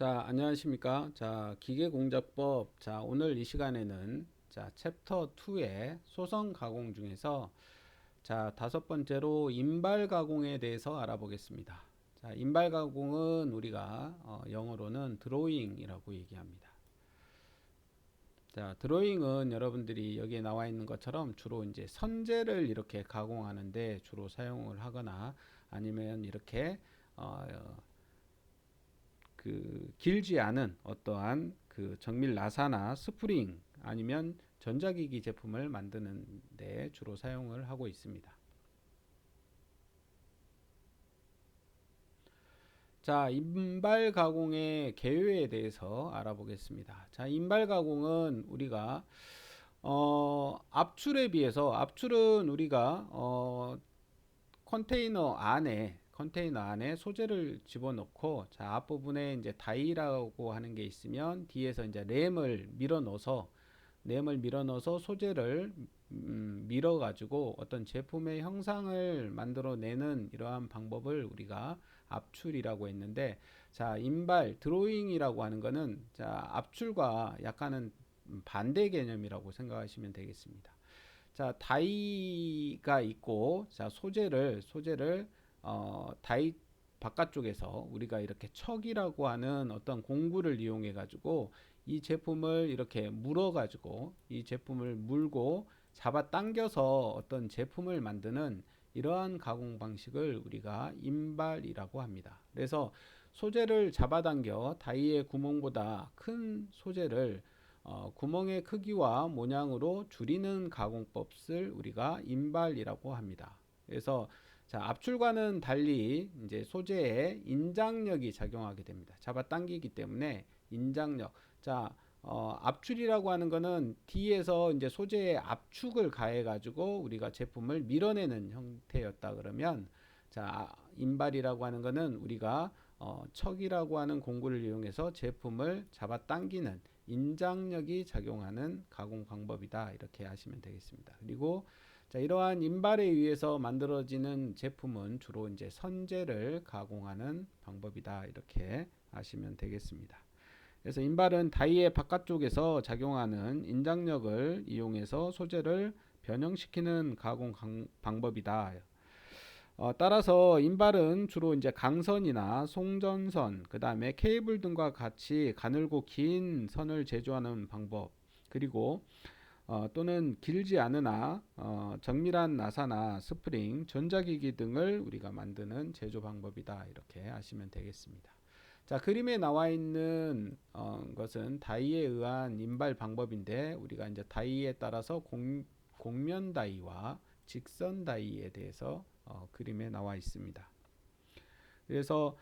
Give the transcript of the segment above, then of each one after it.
자, 안녕하십니까? 자, 기계공작법. 자, 오늘 이 시간에는 챕터 2의 소성 가공 중에서 다섯 번째로 인발 가공에 대해서 알아보겠습니다. 자, 인발 가공은 우리가 영어로는 드로잉이라고 얘기합니다. 자, 드로잉은 여러분들이 여기에 나와 있는 것처럼 주로 이제 선재를 이렇게 가공하는데 주로 사용을 하거나 아니면 이렇게 어, 길지 않은 어떠한 정밀 나사나 스프링 아니면 전자기기 제품을 만드는 데 주로 사용을 하고 있습니다. 자, 인발 가공의 개요에 대해서 알아보겠습니다. 자, 인발 가공은 우리가 압출에 비해서 압출은 우리가 컨테이너 안에 소재를 집어넣고 자 앞부분에 이제 다이라고 하는 게 있으면 뒤에서 이제 램을 밀어 넣어서 소재를 밀어 가지고 어떤 제품의 형상을 만들어내는 이러한 방법을 우리가 압출이라고 했는데 자 인발 드로잉이라고 하는 거는 자 압출과 약간은 반대 개념이라고 생각하시면 되겠습니다. 자, 다이가 있고, 자, 소재를, 다이 바깥쪽에서 우리가 이렇게 척이라고 하는 어떤 공구를 이용해 가지고 이 제품을 이렇게 물어 가지고 이 제품을 물고 잡아 당겨서 어떤 제품을 만드는 이러한 가공 방식을 우리가 인발이라고 합니다. 그래서 소재를 잡아당겨 다이의 구멍보다 큰 소재를 구멍의 크기와 모양으로 줄이는 가공법을 우리가 인발이라고 합니다. 그래서 자, 압출과는 달리 이제 소재에 인장력이 작용하게 됩니다. 잡아당기기 때문에 인장력. 자, 압출이라고 하는 거는 뒤에서 이제 소재에 압축을 가해 가지고 우리가 제품을 밀어내는 형태였다 그러면 자, 인발이라고 하는 거는 우리가 척이라고 하는 공구를 이용해서 제품을 잡아당기는 인장력이 작용하는 가공 방법이다 이렇게 하시면 되겠습니다. 그리고 자, 이러한 인발에 의해서 만들어지는 제품은 주로 이제 선재를 가공하는 방법이다 이렇게 아시면 되겠습니다. 그래서 인발은 다이의 바깥쪽에서 작용하는 인장력을 이용해서 소재를 변형시키는 가공 방법이다. 따라서 인발은 주로 이제 강선이나 송전선, 그 다음에 케이블 등과 같이 가늘고 긴 선을 제조하는 방법, 그리고 또는 길지 않으나 정밀한 나사나 스프링, 전자기기 등을 우리가 만드는 제조 방법이다 이렇게 아시면 되겠습니다. 자, 그림에 나와 있는 것은 다이에 의한 인발 방법인데 우리가 이제 다이에 따라서 곡면 다이와 직선 다이에 대해서 그림에 나와 있습니다. 그래서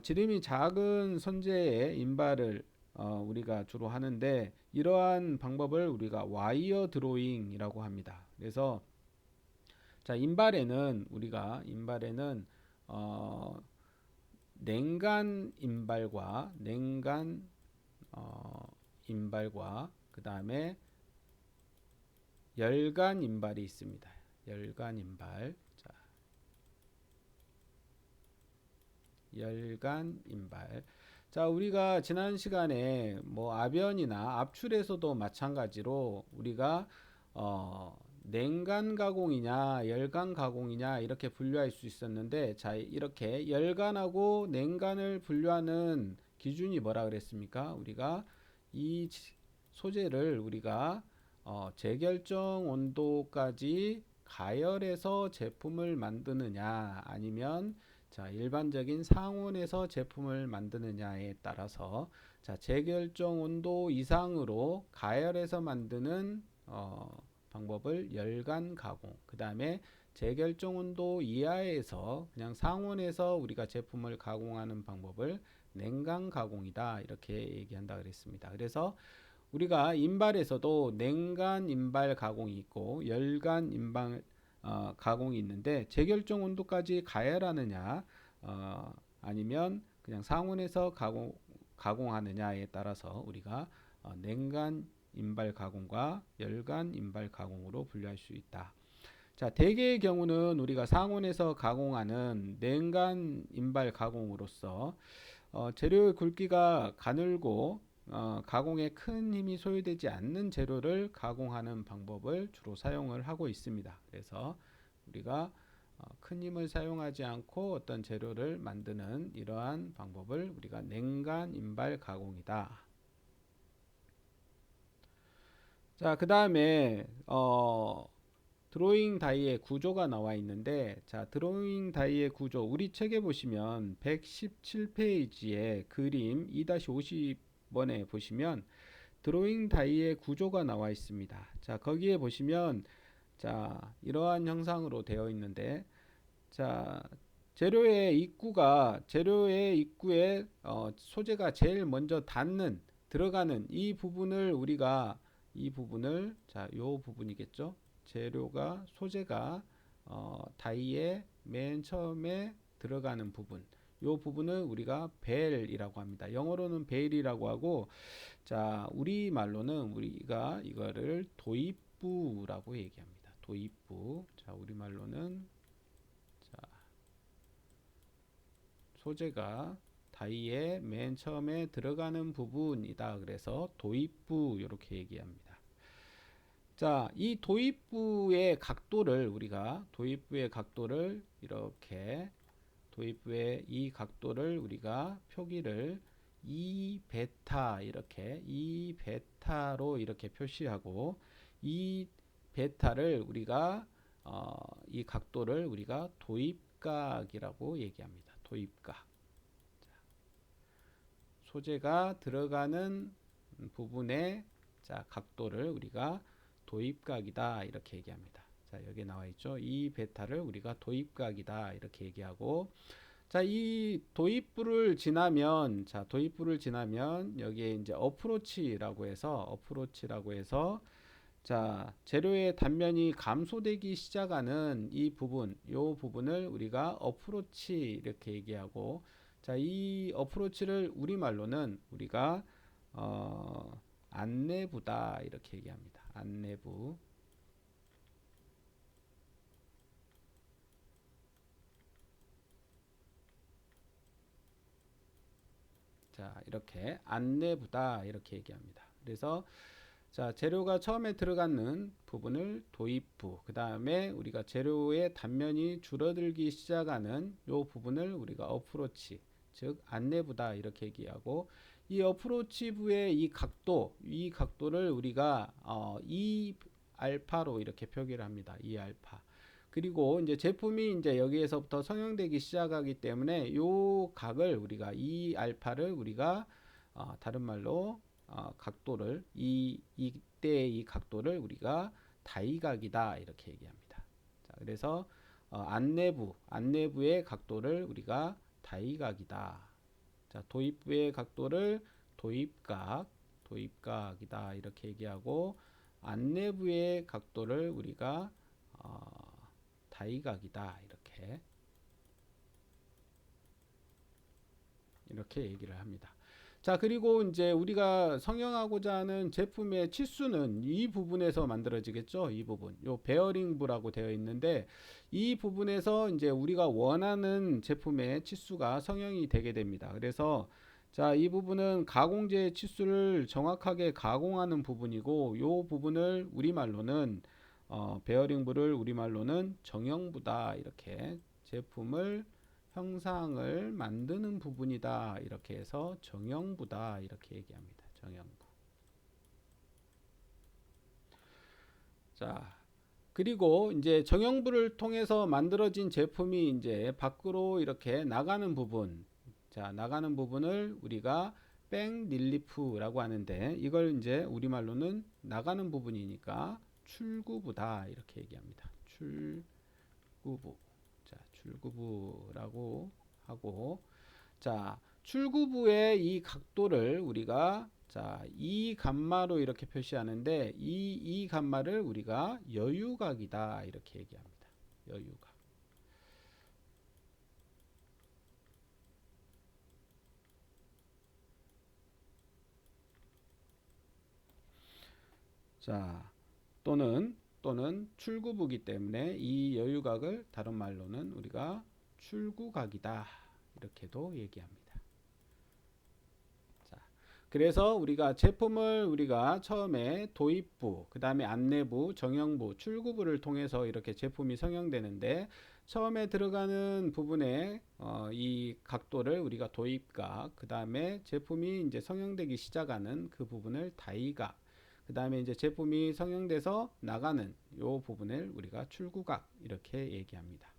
지름이 작은 선재의 인발을 우리가 주로 하는데 이러한 방법을 우리가 와이어 드로잉이라고 합니다. 그래서 자 인발에는 냉간 인발과 그 다음에 열간 인발이 있습니다. 열간 인발. 자, 열간 인발. 자, 우리가 지난 시간에 뭐 압연이나 압출에서도 마찬가지로 우리가 냉간 가공이냐 열간 가공이냐 이렇게 분류할 수 있었는데 자, 이렇게 열간하고 냉간을 분류하는 기준이 뭐라 그랬습니까? 우리가 이 소재를 우리가 재결정 온도까지 가열해서 제품을 만드느냐 아니면 자, 일반적인 상온에서 제품을 만드느냐에 따라서 자, 재결정 온도 이상으로 가열해서 만드는 방법을 열간 가공. 그다음에 재결정 온도 이하에서 그냥 상온에서 우리가 제품을 가공하는 방법을 냉간 가공이다. 이렇게 얘기한다 그랬습니다. 그래서 우리가 인발에서도 냉간 인발 가공이 있고 열간 인발 가공이 있는데 재결정 온도까지 가열하느냐 아니면 그냥 상온에서 가공하느냐에 따라서 우리가 냉간 인발 가공과 열간 인발 가공으로 분류할 수 있다. 자, 대개의 경우는 우리가 상온에서 가공하는 냉간 인발 가공으로서 재료의 굵기가 가늘고 가공에 큰 힘이 소요되지 않는 재료를 가공하는 방법을 주로 사용을 하고 있습니다. 그래서 우리가 큰 힘을 사용하지 않고 어떤 재료를 만드는 이러한 방법을 우리가 냉간 인발 가공이다. 자, 그 다음에 드로잉 다이의 구조가 나와 있는데, 자, 드로잉 다이의 구조, 우리 책에 보시면 117페이지에 그림 2-50번에 보시면 드로잉 다이의 구조가 나와 있습니다. 자, 거기에 보시면 자, 이러한 형상으로 되어 있는데, 자, 재료의 입구에 소재가 제일 먼저 들어가는 이 부분을 우리가 이 부분을 자, 요 부분이겠죠. 소재가 다이에 맨 처음에 들어가는 부분. 요 부분을 우리가 벨이라고 합니다. 영어로는 벨이라고 하고, 자, 우리말로는 우리가 이거를 도입부라고 얘기합니다. 도입부. 자, 우리말로는 자, 소재가 다이에 맨 처음에 들어가는 부분이다. 그래서 도입부 이렇게 얘기합니다. 자, 이 도입부의 각도를 우리가 표기를 2베타 이렇게 2베타로 이렇게 표시하고 이 베타를 우리가 이 각도를 우리가 도입각이라고 얘기합니다. 도입각. 소재가 들어가는 부분의 자, 각도를 우리가 도입각이다 이렇게 얘기합니다. 자, 여기 나와 있죠. 이 베타를 우리가 도입각이다 이렇게 얘기하고, 자, 이 도입부를 지나면 여기에 이제 어프로치라고 해서 자, 재료의 단면이 감소되기 시작하는 이 부분, 요 부분을 우리가 어프로치 이렇게 얘기하고, 자, 이 어프로치를 우리말로는 우리가 안내부다 이렇게 얘기합니다. 안내부. 자, 이렇게 안내부다 이렇게 얘기합니다. 그래서 자, 재료가 처음에 들어가는 부분을 도입부, 그 다음에 우리가 재료의 단면이 줄어들기 시작하는 요 부분을 우리가 어프로치, 즉 안내부다 이렇게 얘기하고, 이 어프로치부의 이 각도를 우리가 이 알파로 이렇게 표기를 합니다. 이 알파. 그리고 이제 제품이 이제 여기에서부터 성형되기 시작하기 때문에 요 각을 우리가 이 알파를 우리가 다른 말로 각도를 이때의 이 각도를 우리가 다이각이다 이렇게 얘기합니다. 자, 그래서 안내부의 각도를 우리가 다이각이다. 자, 도입부의 각도를 도입각이다 이렇게 얘기하고, 안내부의 각도를 우리가 다이각이다 이렇게 얘기를 합니다. 자, 그리고 이제 우리가 성형하고자 하는 제품의 치수는 이 부분에서 만들어지겠죠. 이 부분. 요 베어링부라고 되어 있는데, 이 부분에서 이제 우리가 원하는 제품의 치수가 성형이 되게 됩니다. 그래서 자, 이 부분은 가공재의 치수를 정확하게 가공하는 부분이고, 요 부분을 우리말로는 베어링부를 우리말로는 정형부다 이렇게 제품을 형상을 만드는 부분이다 이렇게 해서 정형부다 이렇게 얘기합니다. 정형부. 자, 그리고 이제 정형부를 통해서 만들어진 제품이 이제 밖으로 이렇게 나가는 부분, 자, 나가는 부분을 우리가 백릴리프라고 하는데, 이걸 이제 우리말로는 나가는 부분이니까 출구부다 이렇게 얘기합니다. 출구부. 자, 출구부라고 하고, 자, 출구부의 이 각도를 우리가 자, 이 감마로 이렇게 표시하는데, 이 감마를 우리가 여유각이다 이렇게 얘기합니다. 여유각. 자, 또는 출구부기 때문에 이 여유각을 다른 말로는 우리가 출구각이다 이렇게도 얘기합니다. 그래서 우리가 제품을 우리가 처음에 도입부, 그 다음에 안내부, 정형부, 출구부를 통해서 이렇게 제품이 성형되는데, 처음에 들어가는 부분에 이 각도를 우리가 도입각, 그 다음에 제품이 이제 성형되기 시작하는 그 부분을 다이각, 그 다음에 이제 제품이 성형돼서 나가는 요 부분을 우리가 출구각 이렇게 얘기합니다.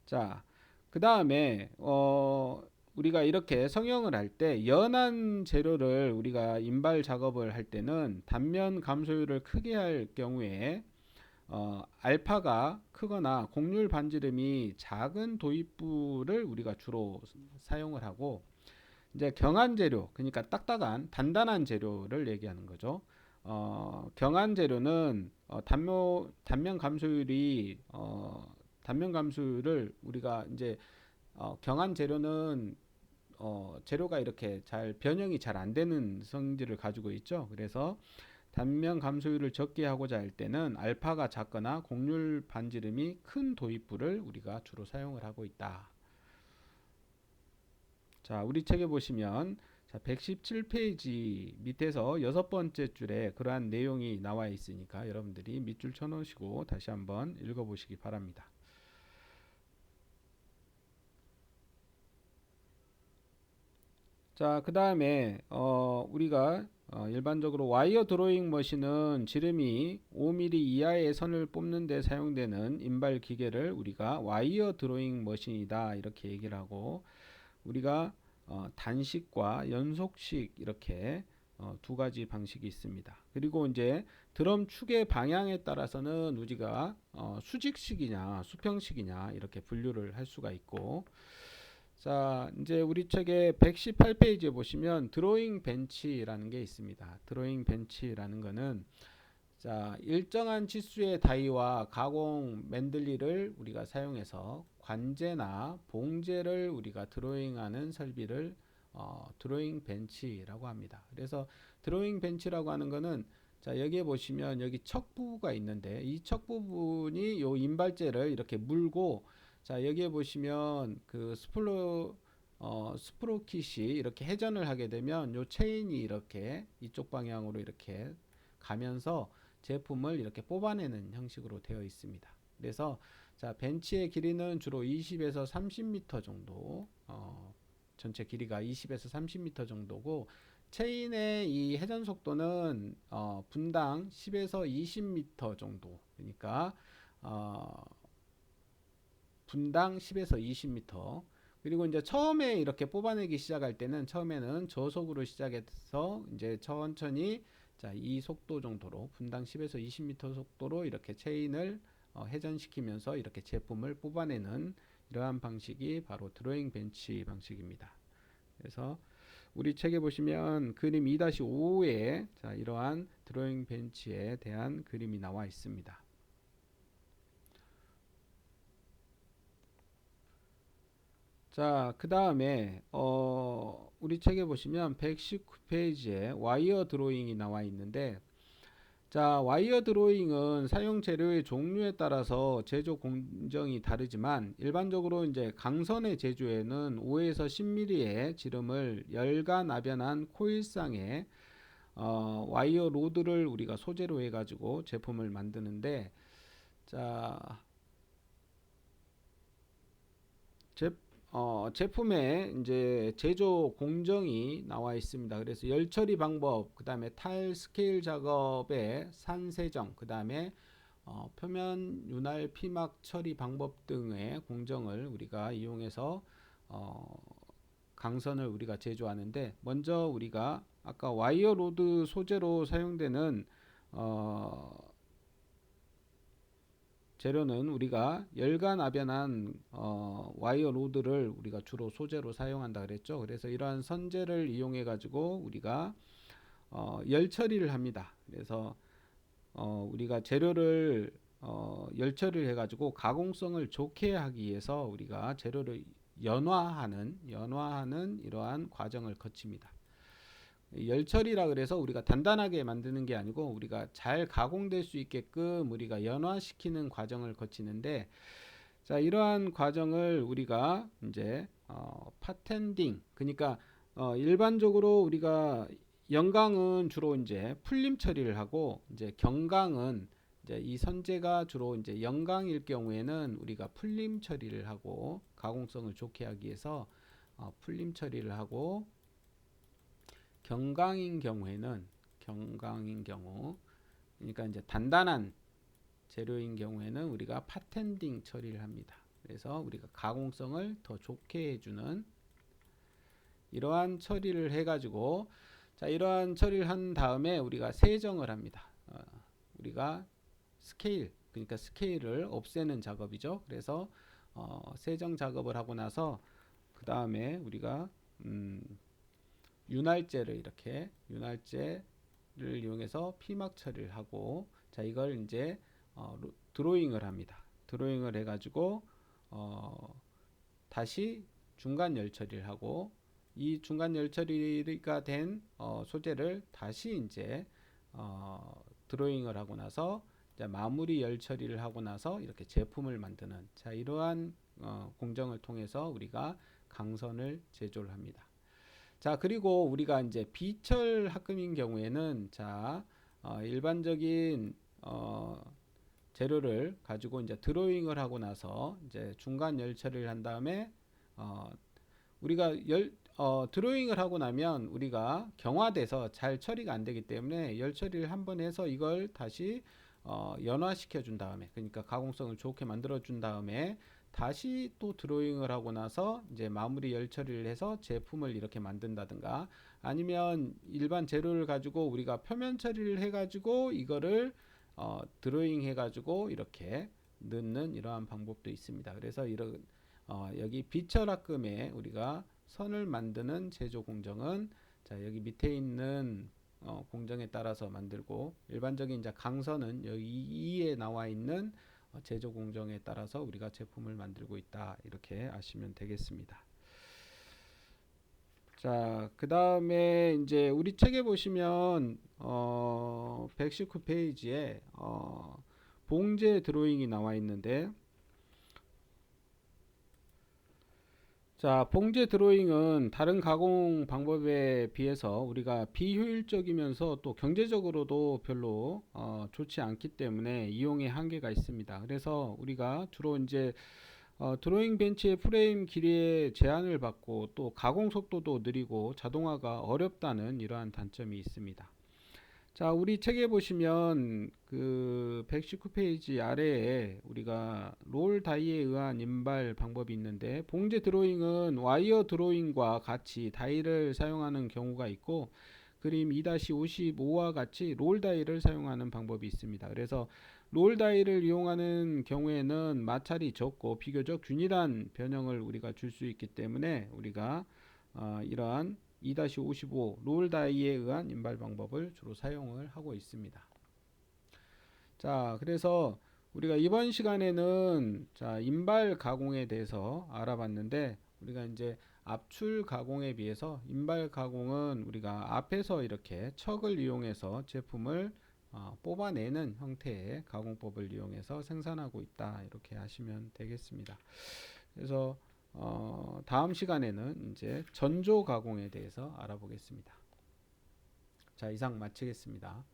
자, 그 다음에 우리가 이렇게 성형을 할 때 연한 재료를 우리가 인발 작업을 할 때는 단면 감소율을 크게 할 경우에 알파가 크거나 곡률 반지름이 작은 도입부를 우리가 주로 사용을 하고, 이제 경한 재료, 그러니까 딱딱한 단단한 재료를 얘기하는 거죠. 경한 재료는 단면 감소율을 우리가 이제 경한 재료는 재료가 이렇게 잘 변형이 잘 안 되는 성질을 가지고 있죠. 그래서 단면 감소율을 적게 하고자 할 때는 알파가 작거나 곡률 반지름이 큰 도입부를 우리가 주로 사용을 하고 있다. 자, 우리 책에 보시면 자, 117페이지 밑에서 여섯 번째 줄에 그러한 내용이 나와 있으니까 여러분들이 밑줄 쳐놓으시고 다시 한번 읽어보시기 바랍니다. 자, 그 다음에 우리가 일반적으로 와이어 드로잉 머신은 지름이 5mm 이하의 선을 뽑는 데 사용되는 인발 기계를 우리가 와이어 드로잉 머신이다 이렇게 얘기를 하고, 우리가 단식과 연속식 이렇게 두 가지 방식이 있습니다. 그리고 이제 드럼 축의 방향에 따라서는 우리가 수직식이냐 수평식이냐 이렇게 분류를 할 수가 있고, 자, 이제 우리 책의 118페이지에 보시면 드로잉 벤치라는 게 있습니다. 드로잉 벤치라는 거는 자, 일정한 치수의 다이와 가공 맨들리를 우리가 사용해서 관제나 봉제를 우리가 드로잉하는 설비를 드로잉 벤치라고 합니다. 그래서 드로잉 벤치라고 하는 거는 자, 여기에 보시면 여기 척 부부가 있는데 이 척 부분이 요 인발제를 이렇게 물고, 자, 여기에 보시면 그 스프로킷이 이렇게 회전을 하게 되면 요 체인이 이렇게 이쪽 방향으로 이렇게 가면서 제품을 이렇게 뽑아내는 형식으로 되어 있습니다. 그래서 자, 벤치의 길이는 주로 20에서 30m 정도, 전체 길이가 20에서 30m 정도고, 체인의 이 회전 속도는 분당 10에서 20m 정도, 그러니까 분당 10에서 20m. 그리고 이제 처음에 이렇게 뽑아내기 시작할 때는 처음에는 저속으로 시작해서 이제 천천히 자, 이 속도 정도로 분당 10에서 20m 속도로 이렇게 체인을 회전시키면서 이렇게 제품을 뽑아내는 이러한 방식이 바로 드로잉 벤치 방식입니다. 그래서 우리 책에 보시면 그림 2-5에 자, 이러한 드로잉 벤치에 대한 그림이 나와 있습니다. 자, 그 다음에 우리 책에 보시면 119페이지에 와이어 드로잉이 나와 있는데, 자, 와이어 드로잉은 사용 재료의 종류에 따라서 제조 공정이 다르지만 일반적으로 이제 강선의 제조에는 5에서 10mm의 지름을 열간압연한 코일상에 와이어 로드를 우리가 소재로 해가지고 제품을 만드는데, 자, 제품에 이제 제조 공정이 나와 있습니다. 그래서 열 처리 방법, 그 다음에 탈 스케일 작업의 산세정, 그 다음에 표면 윤활 피막 처리 방법 등의 공정을 우리가 이용해서 강선을 우리가 제조하는데, 먼저 우리가 아까 와이어 로드 소재로 사용되는 재료는 우리가 열간압연한 와이어 로드를 우리가 주로 소재로 사용한다 그랬죠. 그래서 이러한 선재를 이용해 가지고 우리가 열 처리를 합니다. 그래서 우리가 재료를 열 처리를 해 가지고 가공성을 좋게 하기 위해서 우리가 재료를 연화하는 이러한 과정을 거칩니다. 열처리라 그래서 우리가 단단하게 만드는 게 아니고 우리가 잘 가공될 수 있게끔 우리가 연화시키는 과정을 거치는데, 자, 이러한 과정을 우리가 이제 파텐딩, 그러니까 일반적으로 우리가 영강은 주로 이제 풀림 처리를 하고 이제 경강은 이제 이 선재가 주로 이제 영강일 경우에는 우리가 풀림 처리를 하고 가공성을 좋게 하기 위해서 풀림 처리를 하고 경강인 경우 그러니까 이제 단단한 재료인 경우에는 우리가 파텐딩 처리를 합니다. 그래서 우리가 가공성을 더 좋게 해주는 이러한 처리를 해가지고 자 이러한 처리를 한 다음에 우리가 세정을 합니다. 우리가 그러니까 스케일을 없애는 작업이죠. 그래서 세정 작업을 하고 나서 그 다음에 우리가 윤활제를 이용해서 피막 처리를 하고 자 이걸 이제 드로잉을 합니다. 드로잉을 해가지고 다시 중간 열 처리를 하고 이 중간 열 처리가 된 소재를 다시 이제 드로잉을 하고 나서 이제 마무리 열 처리를 하고 나서 이렇게 제품을 만드는 자 이러한 공정을 통해서 우리가 강선을 제조를 합니다. 자 그리고 우리가 이제 비철 합금인 경우에는 자 일반적인 재료를 가지고 이제 드로잉을 하고 나서 이제 중간 열 처리를 한 다음에 우리가 드로잉을 하고 나면 우리가 경화돼서 잘 처리가 안 되기 때문에 열 처리를 한번 해서 이걸 다시 연화시켜 준 다음에 그러니까 가공성을 좋게 만들어 준 다음에 다시 또 드로잉을 하고 나서 이제 마무리 열 처리를 해서 제품을 이렇게 만든다든가 아니면 일반 재료를 가지고 우리가 표면 처리를 해 가지고 이거를 드로잉 해 가지고 이렇게 넣는 이러한 방법도 있습니다. 그래서 이런 여기 비철합금에 우리가 선을 만드는 제조 공정은 자 여기 밑에 있는 공정에 따라서 만들고 일반적인 이제 강선은 여기 2에 나와 있는 제조 공정에 따라서 우리가 제품을 만들고 있다 이렇게 아시면 되겠습니다. 자, 그 다음에 이제 우리 책에 보시면 119페이지에 봉제 드로잉이 나와 있는데 자, 봉제 드로잉은 다른 가공 방법에 비해서 우리가 비효율적이면서 또 경제적으로도 별로 좋지 않기 때문에 이용에 한계가 있습니다. 그래서 우리가 주로 이제 드로잉 벤치의 프레임 길이에 제한을 받고 또 가공 속도도 느리고 자동화가 어렵다는 이러한 단점이 있습니다. 자, 우리 책에 보시면 그 119페이지 아래에 우리가 롤 다이에 의한 인발 방법이 있는데 봉제 드로잉은 와이어 드로잉과 같이 다이를 사용하는 경우가 있고 그림 2-55와 같이 롤 다이를 사용하는 방법이 있습니다. 그래서 롤 다이를 이용하는 경우에는 마찰이 적고 비교적 균일한 변형을 우리가 줄 수 있기 때문에 우리가 이러한 2-55 롤 다이에 의한 인발 방법을 주로 사용을 하고 있습니다. 자, 그래서 우리가 이번 시간에는 자, 인발 가공에 대해서 알아봤는데 우리가 이제 압출 가공에 비해서 인발 가공은 우리가 앞에서 이렇게 척을 이용해서 제품을 뽑아내는 형태의 가공법을 이용해서 생산하고 있다 이렇게 하시면 되겠습니다. 그래서 다음 시간에는 이제 전조 가공에 대해서 알아보겠습니다. 자, 이상 마치겠습니다.